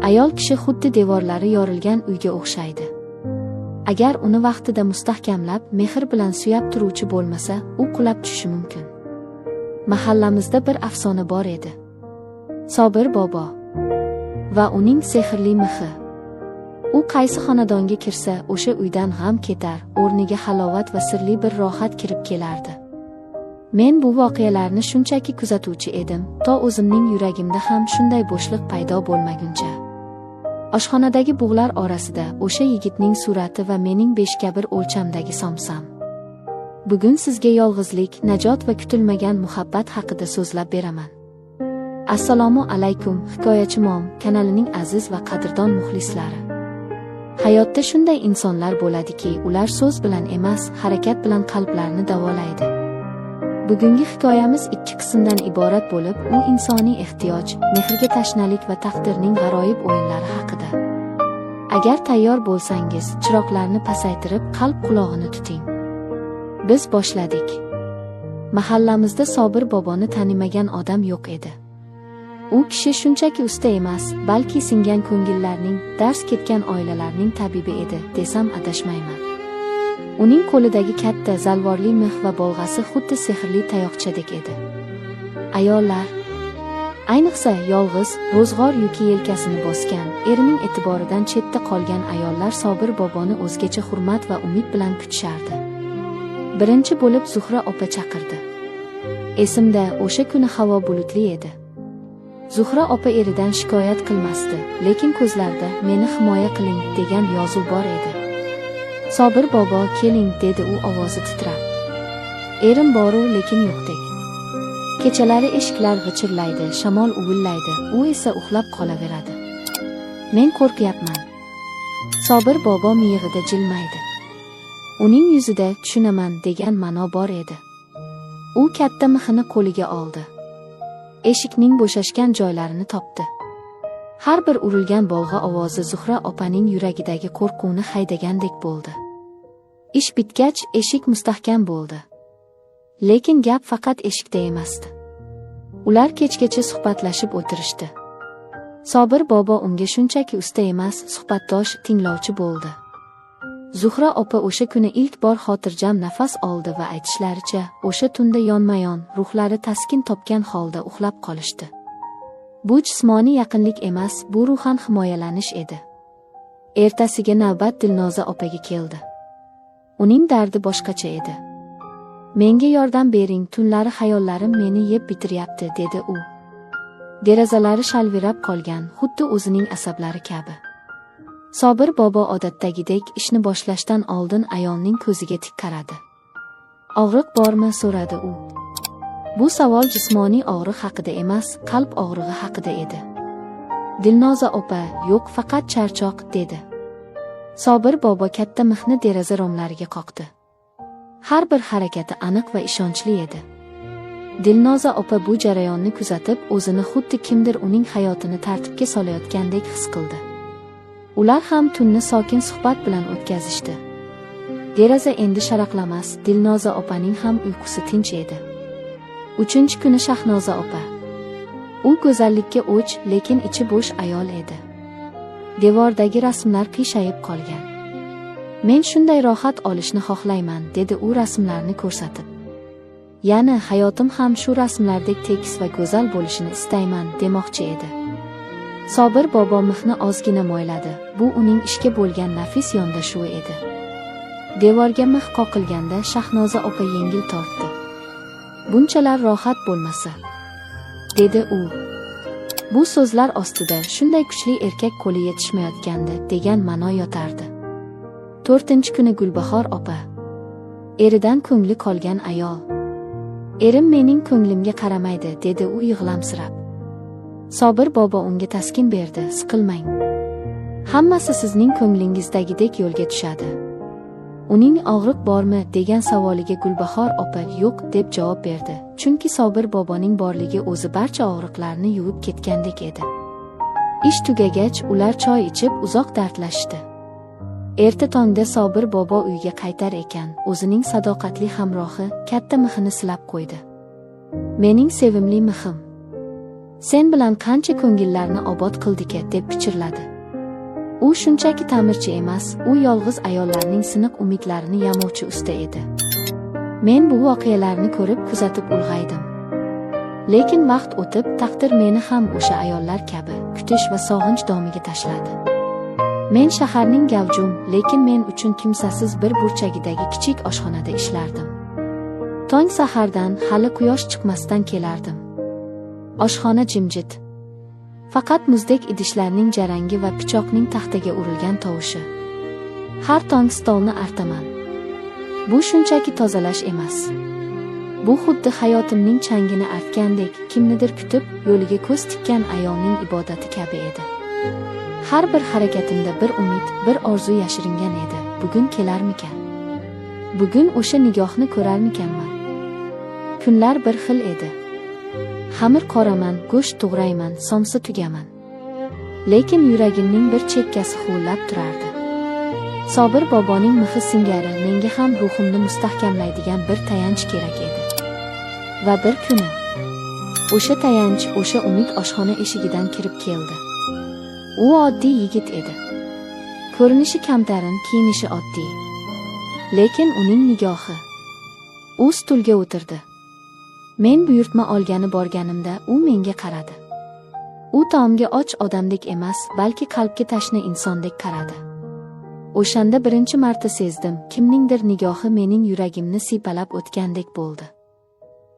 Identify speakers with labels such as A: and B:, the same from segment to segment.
A: Ayol kishi xuddi devorlari yorilgan uyga o'xshaydi. Agar uni vaqtida mustahkamlab, mehr bilan suyab turuvchi bo'lmasa, u qulab tushishi mumkin. Mahallamizda bir afsona bor edi. Sobir bobo va uning sehrli mixi. U qaysi xonadonga kirsa, o'sha uydan g'am ketar, o'rniga halovat va sirli bir rohat kirib kelardi. Men bu voqealarni shunchaki kuzatuvchi edim, to o'zimning yuragimda ham shunday bo'shliq paydo bo'lmaguncha. Oshxonadagi bug'lar orasida o'sha yigitning surati va mening 5 o'lchamdagi somsam. Bugun sizga yolg'izlik, najot va kutilmagan muhabbat haqida so'zlab beraman. Assalomu alaykum, Hikoyachi Mom kanalining aziz va qadrdon muxlislari. Hayotda shunday insonlar bo'ladiki, ular so'z bilan emas, harakat bilan qalblarni davolaydi. Bugungi hikoyamiz 2 qismdan iborat bo'lib, u insoniy ehtiyoj, mehrga tashnalik va taqdirning g'aroyib o'yinlari haqida. Agar tayyor bo'lsangiz, chiroqlarni pasaytirib, qalb qulog'ini tuting. Biz boshladik. Mahallamizda Sobir boboni tanimagan odam yo'q edi. U kishi shunchaki usta emas, balki singan ko'ngillarning, dars ketgan oilalarning tabibi edi, desam adashmayman. Uning qo'lidagi katta, zalvorli mix va bolg'asi xuddi sehrli tayoqchadek edi. Ayollar, ayniqsa yolg'iz, ro'zg'or yuki yelkasini bosgan, erining e'tiboridan chetda qolgan ayollar Sobir boboni o'zgacha hurmat va umid bilan kutishardi. Birinchi bo'lib Zuhra opa chaqirdi. Esimda, o'sha kuni havo bulutli edi. Zuhra opa eridan shikoyat qilmasdi, lekin ko'zlarida "Meni himoya qiling" degan yozuv bor edi. "Sobir bobo, keling", dedi u ovozi titrab. "Erim boru, lekin yo'qdek. Kechalari eshiklar g'ichirlaydi, shamol uvillaydi, u esa uxlab qolaveradi. Men qo'rqyapman." Sobir bobo miyig'ida jilmaydi. Uning yuzida "Tushunaman" degan ma'no bor edi. U katta mixini qo'liga oldi. Eshikning bo'shashgan joylarini topdi. Har bir urilgan bolg'a ovozi Zuhra opaning yuragidagi qo'rquvni haydagandek bo'ldi. Ish bitgach, eshik mustahkam bo'ldi. Lekin gap faqat eshikda emasdi. Ular kechgacha suhbatlashib o'tirishdi. Sobir bobo unga shunchaki usta emas, suhbatdosh, tinglovchi bo'ldi. Zuhra opa o'sha kuni ilk bor xotirjam nafas oldi va aytishlaricha, o'sha tunda yonma-yon, ruhlari taskin topgan holda uxlab qolishdi. Bu jismoniy yaqinlik emas, bu ruhan himoyalanish edi. Ertasiga navbat Dilnoza opaga keldi. Uning dardi boshqacha edi. "Menga yordam bering, tunlari xayollarim meni yeb bitiryapti", dedi u. Derazalari shalvirab qolgan, xuddi o'zining asablari kabi. Sobir bobo odatdagidek ishni boshlashdan oldin ayolning ko'ziga tik qaradi. "Og'riq bormi?" so'radi u. Bu savol jismoniy og'riq haqida emas, qalb og'rig'i haqida edi. Dilnoza opa, "Yo'q, faqat charchoq", dedi. Sobir bobo katta mixni deraza romlariga qoqdi. Har bir harakati aniq va ishonchli edi. Dilnoza opa bu jarayonni kuzatib, o'zini xuddi kimdir uning hayotini tartibga solayotgandek his qildi. Ular ham tunni sokin suhbat bilan o'tkazishdi. Deraza endi sharaqlamas, Dilnoza opaning ham uyqusi tinch edi. 3-kuni Shahnoza opa. U go'zallikka o'ch, lekin ichi bo'sh ayol edi. Devordagi rasmlar qiyshayib qolgan. "Men shunday rohat olishni xohlayman", dedi u rasmlarni ko'rsatib. "Ya'ni hayotim ham shu rasmlardek tekis va go'zal bo'lishini istayman", demoqchi edi. Sobir bobo mixni ozgina mo'yladi. Bu uning ishga bo'lgan nafis yondashuvi edi. Devorga mix qoqilganda Shahnoza opa yengil tortdi. "Bunchalar rohat bo'lmasa", dedi u. Bu so'zlar ostida shunday kuchli erkak qo'li yetishmayotgandi degan ma'no yotardi. 4-kuni Gulbahor opa. Eridan ko'ngli qolgan ayol. "Erim mening ko'nglimga qaramaydi", dedi u yig'lamsirab. Sobir bobo unga taskin berdi, "Siqilmang. Hammasi sizning ko'nglingizdagidek yo'lga tushadi." "Uning og'riq bormi?" degan savoliga Gulbahor opa "Yo'q", deb javob berdi, chunki Sobir boboning borligi o'zi barcha og'riqlarni yuvib ketgandek edi. Ish tugagach, ular choy ichib uzoq dardlashdi. Erta tongda Sobir bobo uyga qaytar ekan, o'zining sadoqatli hamrohi katta mixini silab qo'ydi. "Mening sevimli mixim. Sen bilan qancha ko'ngillarni obod qildik-a, deb pichirladi. U shunchaki ta'mirchi emas, u yolg'iz ayollarning siniq umidlarini yamovchi usta edi. Men bu voqealarni ko'rib, kuzatib ulg'aydim. Lekin vaqt o'tib, taqdir meni ham o'sha ayollar kabi kutish va sog'inch domiga tashladi. Men shaharning gavjum, lekin men uchun kimsasiz bir burchagidagi kichik oshxonada ishlardim. Tong sahardan hali quyosh chiqmasdan kelardim. Oshxona jimjit. Faqat muzdek idishlarning jarangi va pichoqning taxtaga urilgan tovushi. Har tong stolni artaman. Bu shunchaki tozalash emas. Bu xuddi hayotimning changini artgandek, kimnidir kutib, yo'liga ko'z tikkan ayolning ibodati kabi edi. Har bir harakatimda bir umid, bir orzu yashiringan edi. Bugun kelarmikan? Bugun o'sha nigohni ko'rarmikanman? Kunlar bir xil edi. Xamir qoraman, go'sht to'g'rayman, somsa tugaman. Lekin yuragimning bir chekkasi huvillab turardi. Sobir boboning mixi singari menga ham ruhimni mustahkamlaydigan bir tayanch kerak edi. Va bir kuni o'sha tayanch, o'sha umid oshxona eshigidan kirib keldi. U oddiy yigit edi. Ko'rinishi kamtarin, kiyinishi oddiy. Lekin uning nigohi. U stulga o'tirdi. Men buyurtma olgani borganimda u menga qaradi. U taomga och odamdek emas, balki qalbga tashna insondek qaradi. O'shanda birinchi marta sezdim, kimningdir nigohi mening yuragimni siypalab o'tgandek bo'ldi.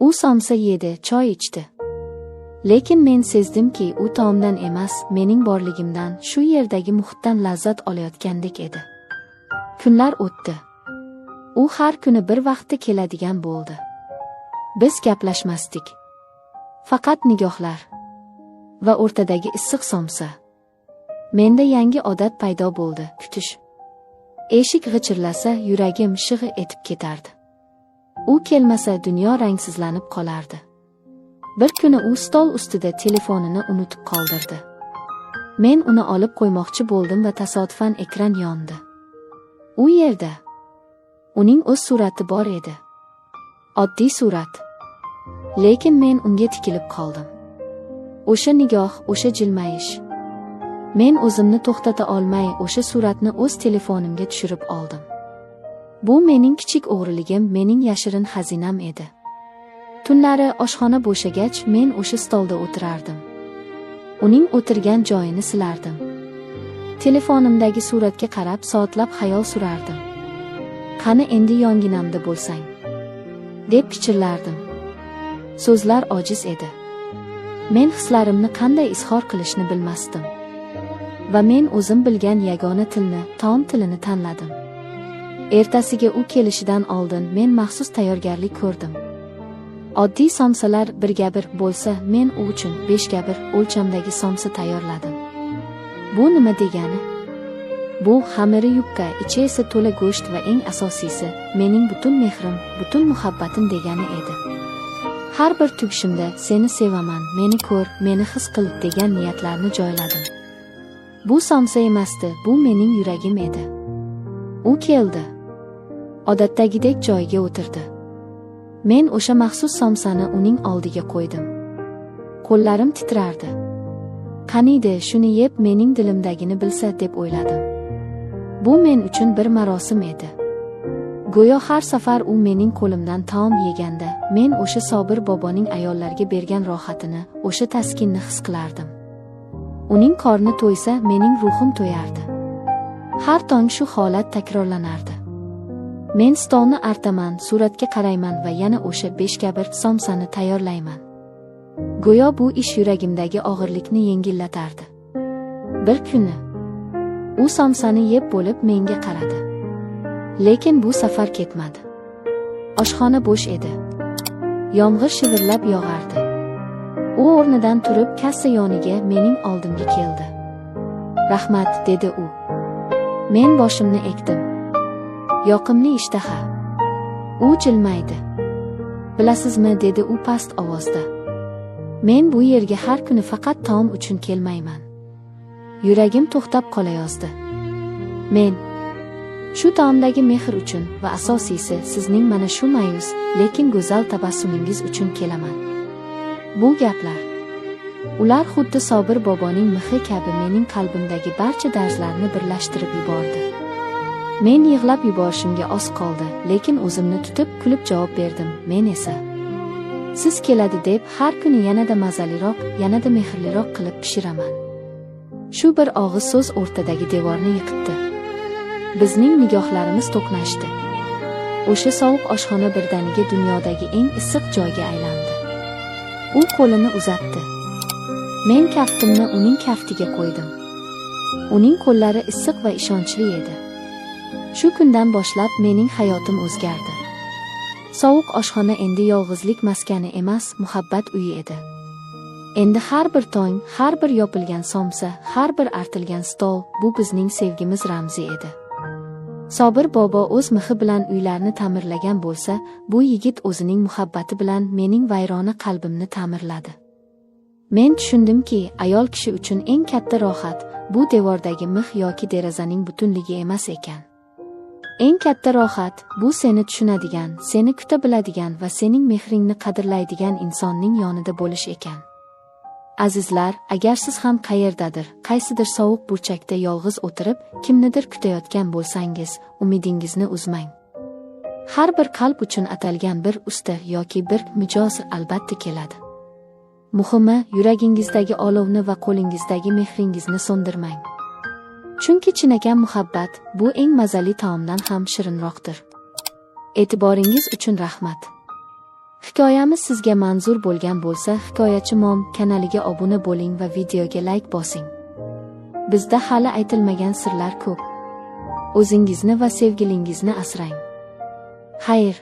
A: U somsa yedi, choy ichdi. Lekin men sezdimki, u taomdan emas, mening borligimdan, shu yerdagi muhitdan lazzat olayotgandek edi. Kunlar o'tdi. U har kuni bir vaqtda keladigan bo'ldi. Biz gaplashmasdik. Faqat nigohlar va o'rtadagi issiq somsa. Menda yangi odat paydo bo'ldi, kutish. Eshik g'ichirlasa, yuragim shig'i etib ketardi. U kelmasa, dunyo rangsizlanib qolardi. Bir kuni u stol ustida telefonini unutib qoldirdi. Men uni olib qo'ymoqchi bo'ldim va tasodifan ekran yondi. U yerda uning o'z surati bor edi. Oddiy surat. Lekin men unga tikilib qoldim. O'sha nigoh, o'sha jilmayish. Men o'zimni to'xtata olmay, o'sha suratni o'z telefonimga tushirib oldim. Bu mening kichik o'g'riligim, mening yashirin xazinam edi. Tunlari oshxona bo'shagach, men o'sha stolda o'tirardim. Uning o'tirgan joyini silardim. Telefonimdagi suratga qarab soatlab xayol surardim. Qani endi yonginamda bo'lsang, deb pichirlardim. So'zlar ojiz edi. Men hislarimni qanday izhor qilishni bilmasdim. Va men o'zim bilgan yagona tilni, taom tilini tanladim. Ertasiga u kelishidan oldin men maxsus tayyorgarlik ko'rdim. Oddiy somsalar 1:1 bo'lsa, men u uchun 5:1 o'lchamdagi somsa tayyorladim. Bu nima degani? Bu xamiri yupqa, ichi esa to'la go'sht va eng asosiysi, mening butun mehrim, butun muhabbatim degani edi. Har bir tugishimda seni sevaman, meni ko'r, meni his qil degan niyatlarni joyladim. Bu somsa emasdi, bu mening yuragim edi. U keldi. Odatdagidek joyiga o'tirdi. Men o'sha maxsus somsani uning oldiga qo'ydim. Qo'llarim titrardi. Qaniydi shuni yeb mening dilimdagini bilsa deb o'yladim. Bu men uchun bir marosim edi. Go'yo har safar u mening qo'limdan taom yeganda, men o'sha Sobir boboning ayollarga bergan rohatini, o'sha taskinni his qilardim. Uning qorni to'ysa, mening ruhim to'yardi. Har tong shu holat takrorlanardi. Men stolni artaman, suratga qarayman va yana o'sha 5:1 somsani tayyorlayman. Go'yo bu ish yuragimdagi og'irlikni yengillatardi. Bir kuni u somsani yeb bo'lib menga qaradi. Lekin bu safar ketmadi. Oshxona bo'sh edi. Yomg'ir shivirlab yog'ardi. U o'rnidan turib kassa yoniga, mening oldimga keldi. "Rahmat", dedi u. Men boshimni egdim. Yoqimli ishtaha. U jilmaydi. "Bilasizmi", dedi u past ovozda. "Men bu yerga har kuni faqat taom uchun kelmayman." Yuragim to'xtab qolayozdi. Men shu taomdagi mehr uchun va asosiysi sizning mana shu ma'yus, lekin go'zal tabassumingiz uchun kelaman. Bu gaplar Ular xuddi Sobir boboning mixi kabi mening qalbimdagi barcha darzlarni birlashtirib yubordi. Men yig'lab yuborishimga oz qoldi, lekin o'zimni tutib kulib javob berdim. Men esa siz keladi deb har kuni yanada mazaliroq, yanada mehrliroq qilib pishiraman. Shu bir og'iz so'z o'rtadagi devorni yiqitdi. Bizning nigohlarimiz to'qnashdi. O'sha sovuq oshxona birdaniga dunyodagi eng issiq joyga aylandi. U qo'lini uzatdi. Men kaftimni uning kaftiga qo'ydim. Uning qo'llari issiq va ishonchli edi. Shu kundan boshlab mening hayotim o'zgardi. Sovuq oshxona endi yolg'izlik maskani emas, muhabbat uyi edi. Endi har bir tong, har bir yopilgan somsa, har bir artilgan stol bu bizning sevgimiz ramzi edi. Sobir bobo o'z mixi bilan uylarni ta'mirlagan bo'lsa, bu yigit o'zining muhabbati bilan mening vayrona qalbimni ta'mirladi. Men tushundimki, ayol kishi uchun eng katta rohat bu devordagi mix yoki derazaning butunligi emas ekan. Eng katta rohat bu seni tushunadigan, seni kuta biladigan va sening mehringni qadrlaydigan insonning yonida bo'lish ekan. Azizlar, agar siz ham qayerdadir, qaysidir sovuq burchakda yolg'iz o'tirib, kimnidir kutayotgan bo'lsangiz, umidingizni uzmang. Har bir qalb uchun atalgan bir usta yoki bir mijoz albatta keladi. Muhimi, yuragingizdagi olovni va qo'lingizdagi mehringizni so'ndirmang. Chunki chinakam muhabbat bu eng mazali taomdan ham shirinroqdir. E'tiboringiz uchun rahmat. Hikoyamiz sizga manzur bo'lgan bo'lsa, Hikoyachi Mom kanaliga obuna bo'ling va videoga like bosing. Bizda hali aytilmagan sirlar ko'p. O'zingizni va sevgilingizni asrang. Xayr.